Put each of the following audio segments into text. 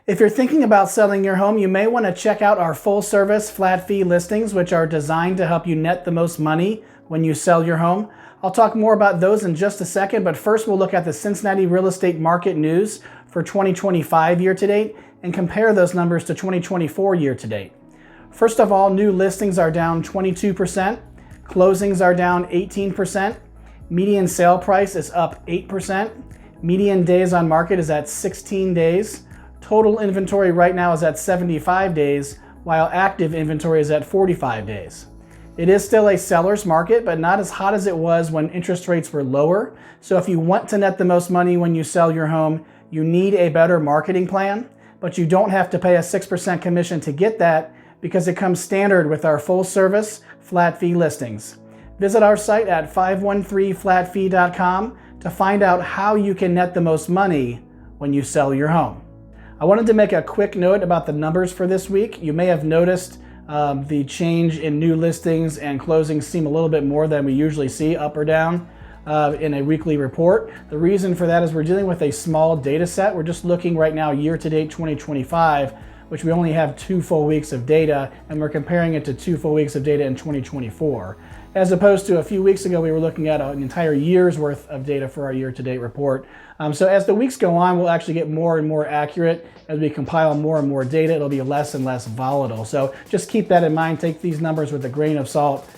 If you're thinking about selling your home, you may want to check out our full-service flat fee listings, which are designed to help you net the most money when you sell your home. I'll talk more about those in just a second, but first we'll look at the Cincinnati real estate market news for 2025 year-to-date and compare those numbers to 2024 year-to-date. First of all, new listings are down 22%, closings are down 18%, median sale price is up 8%, median days on market is at 16 days, total inventory right now is at 75 days, while active inventory is at 45 days. It is still a seller's market, but not as hot as it was when interest rates were lower. So if you want to net the most money when you sell your home, you need a better marketing plan, but you don't have to pay a 6% commission to get that because it comes standard with our full service flat fee listings. Visit our site at 513flatfee.com to find out how you can net the most money when you sell your home. I wanted to make a quick note about the numbers for this week. You may have noticed the change in new listings and closings seem a little bit more than we usually see, up or down, in a weekly report. The reason for that is we're dealing with a small data set. We're just looking right now year-to-date 2025, which we only have 2 full weeks of data, and we're comparing it to 2 full weeks of data in 2024. As opposed to a few weeks ago, we were looking at an entire year's worth of data for our year-to-date report. So as the weeks go on, we'll actually get more and more accurate. As we compile more and more data, it'll be less and less volatile. So just keep that in mind. Take these numbers with a grain of salt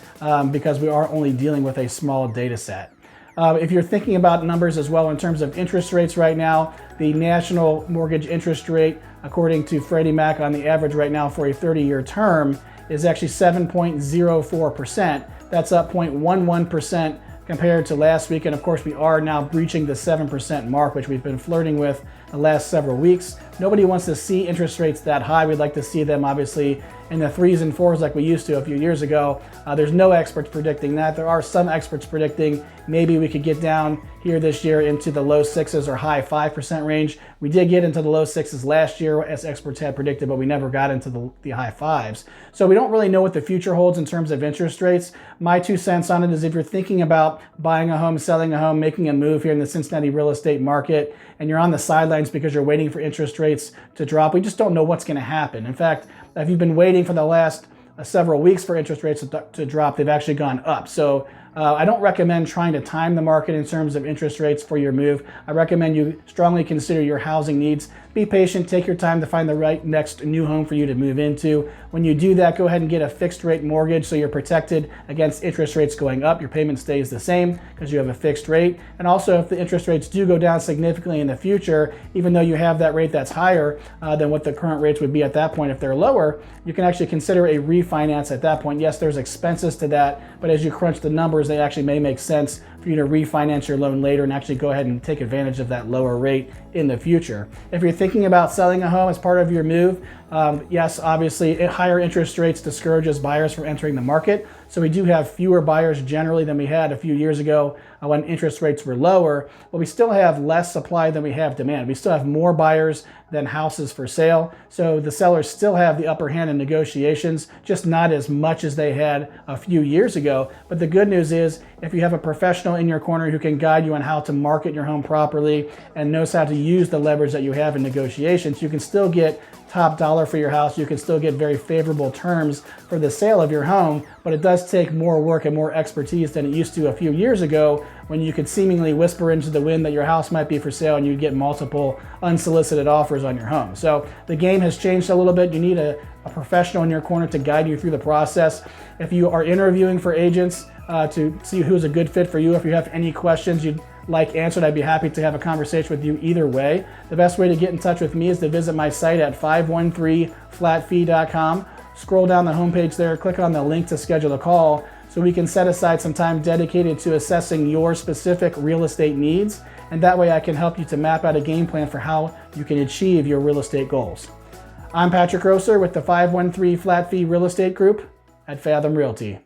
because we are only dealing with a small data set. If you're thinking about numbers as well in terms of interest rates right now, the national mortgage interest rate, according to Freddie Mac, on the average right now for a 30-year term is actually 7.04%. That's up 0.11% compared to last week. And of course, we are now breaching the 7% mark, which we've been flirting with the last several weeks. Nobody wants to see interest rates that high. We'd like to see them obviously in the 3s and 4s like we used to a few years ago. There's no experts predicting that. There are some experts predicting maybe we could get down here this year into the low 6s or high 5% range. We did get into the low 6s last year as experts had predicted, but we never got into the high 5s. So we don't really know what the future holds in terms of interest rates. My 2 cents on it is if you're thinking about buying a home, selling a home, making a move here in the Cincinnati real estate market, and you're on the sidelines because you're waiting for interest rates to drop, we just don't know what's going to happen. In fact, if you've been waiting for the last several weeks for interest rates to drop, they've actually gone up. So I don't recommend trying to time the market in terms of interest rates for your move. I recommend you strongly consider your housing needs. Be patient, take your time to find the right next new home for you to move into. When you do that, go ahead and get a fixed rate mortgage so you're protected against interest rates going up. Your payment stays the same because you have a fixed rate. And also, if the interest rates do go down significantly in the future, even though you have that rate that's higher than what the current rates would be at that point, if they're lower, you can actually consider a refinance at that point. Yes, there's expenses to that, but as you crunch the numbers, they actually may make sense for you to refinance your loan later and actually go ahead and take advantage of that lower rate in the future. If you're thinking about selling a home as part of your move, yes, obviously higher interest rates discourages buyers from entering the market. So we do have fewer buyers generally than we had a few years ago when interest rates were lower, but we still have less supply than we have demand. We still have more buyers than houses for sale. So the sellers still have the upper hand in negotiations, just not as much as they had a few years ago. But the good news is if you have a professional in your corner who can guide you on how to market your home properly and knows how to use the leverage that you have in negotiations, you can still get top dollar for your house. You can still get very favorable terms for the sale of your home, but it does take more work and more expertise than it used to a few years ago when you could seemingly whisper into the wind that your house might be for sale and you'd get multiple unsolicited offers on your home. So the game has changed a little bit. You need a professional in your corner to guide you through the process. If you are interviewing for agents to see who's a good fit for you, if you have any questions you'd like answered, I'd be happy to have a conversation with you either way. The best way to get in touch with me is to visit my site at 513flatfee.com. Scroll down the homepage there, click on the link to schedule a call so we can set aside some time dedicated to assessing your specific real estate needs. And that way I can help you to map out a game plan for how you can achieve your real estate goals. I'm Patrick Grosser with the 513 Flat Fee Real Estate Group at Fathom Realty.